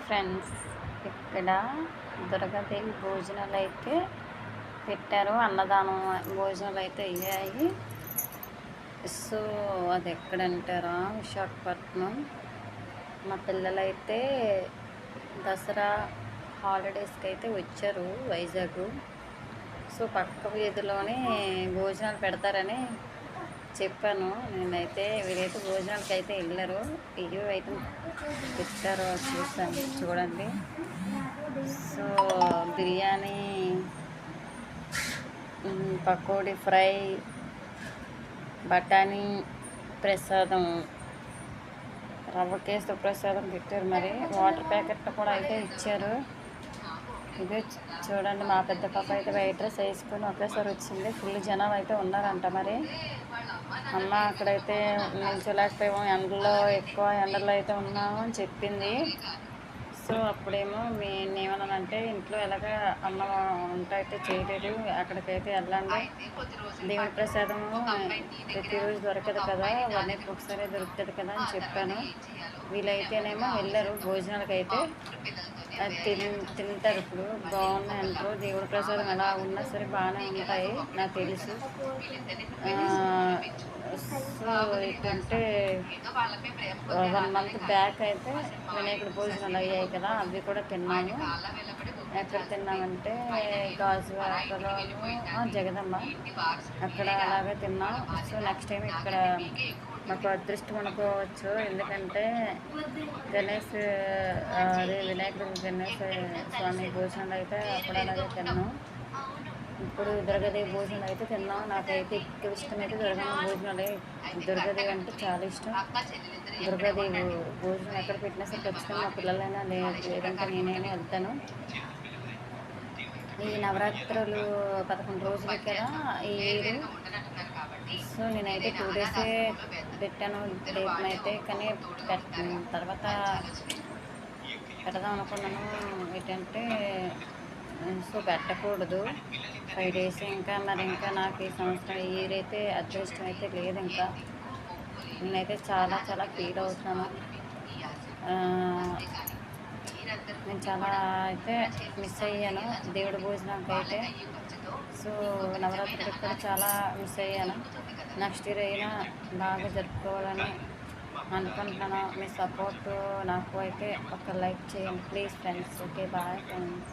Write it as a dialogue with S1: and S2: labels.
S1: Friends, ఇక్కడ దుర్గాదేవి భోజనాలు అయితే పెట్టారు. అన్నదానం భోజనాలు అయితే అయ్యాయి. సో అది ఎక్కడంటారా, విశాఖపట్నం. మా పిల్లలైతే దసరా హాలిడేస్కి అయితే వచ్చారు వైజాగ్. సో పక్క వీధిలోనే భోజనాలు పెడతారని చెప్పాను. నేనైతే వీరైతే భోజనాలకి అయితే వెళ్ళారు. ఇవి అయితే పెట్టారు, చూసాను చూడండి. సో బిర్యానీ, పకోడీ ఫ్రై, బఠానీ ప్రసాదం, రవ్వ కేసు ప్రసాదం పెట్టారు. మరి వాటర్ ప్యాకెట్ కూడా అయితే ఇచ్చారు. ఇదే చూడండి, మా పెద్ద పాప అయితే వైట్ డ్రెస్ వేసుకొని ఒకేసారి వచ్చింది. ఫుల్ జనం అయితే ఉన్నారంట. మరి అమ్మ అక్కడైతే నిల్చోలేకపోయాము, ఎక్కువ ఎండలో అయితే ఉన్నాము అని చెప్పింది. సో అప్పుడేమో నేనేమన్నానంటే, ఇంట్లో ఎలాగ అమ్మ వంట అయితే చేయలేదు, అక్కడికైతే వెళ్ళండి, దేవుడి ప్రసాదము ప్రతిరోజు దొరకదు కదా, 1 వీక్ ఒకసారి దొరుకుతుంది కదా అని చెప్పాను. వీళ్ళైతేనేమో వెళ్ళారు భోజనాలకి. అయితే అది తింటారు. ఇప్పుడు బాగున్నాయి అంటారు. దేవుడి ప్రసాదం ఎలా ఉన్నా సరే బాగానే ఉంటాయి, నాకు తెలుసు. సో ఏంటంటే 1 మంత్ బ్యాక్ అయితే వినాయకుడి భోజనాలు అయ్యాయి కదా, అవి కూడా తిన్నాము. ఎక్కడ తిన్నామంటే గాజువాకలో జగదమ్మ, అక్కడ అలాగే తిన్నాం. సో నెక్స్ట్ టైం ఇక్కడ మాకు అదృష్టం అనుకోవచ్చు. ఎందుకంటే గణేష్ స్వామి భోజనాలు అయితే అప్పుడు అలాగే తిన్నాం. ఇప్పుడు దుర్గాదేవి భోజనాలు అయితే తిన్నాం. నాకైతే ఎక్కువ ఇష్టమైతే దుర్గమ్మ భోజనాలే. దుర్గాదేవి అంటే చాలా ఇష్టం. దుర్గాదేవి భోజనం ఎక్కడ పెట్టినా సరే ఖచ్చితంగా మా పిల్లలైనా లేదంటే నేనైనా వెళ్తాను. ఈ నవరాత్రులు 11 రోజులు కదా ఈ ఇయర్. సో నేనైతే 2 డేసే పెట్టాను డేట్ని అయితే, కానీ తర్వాత పెడదాం అనుకున్నాను. ఏంటంటే సో పెట్టకూడదు 5 డేస్. ఇంకా నాకు ఈ సంవత్సరం ఈ ఇయర్ అయితే అదృష్టం అయితే లేదు. ఇంకా నేనైతే చాలా చాలా ఫీల్ అవుతున్నాను. నేను చాలా అయితే మిస్ అయ్యాను దేవుడి భోజనానికి అయితే. సో నవరాత్రికి కూడా చాలా మిస్ అయ్యాను. నెక్స్ట్ ఇయర్ అయినా బాగా జరుపుకోవాలని అనుకుంటున్నాను. మీ సపోర్ట్ నాకు అయితే ఒక లైక్ చేయండి please friends. Okay, bye friends.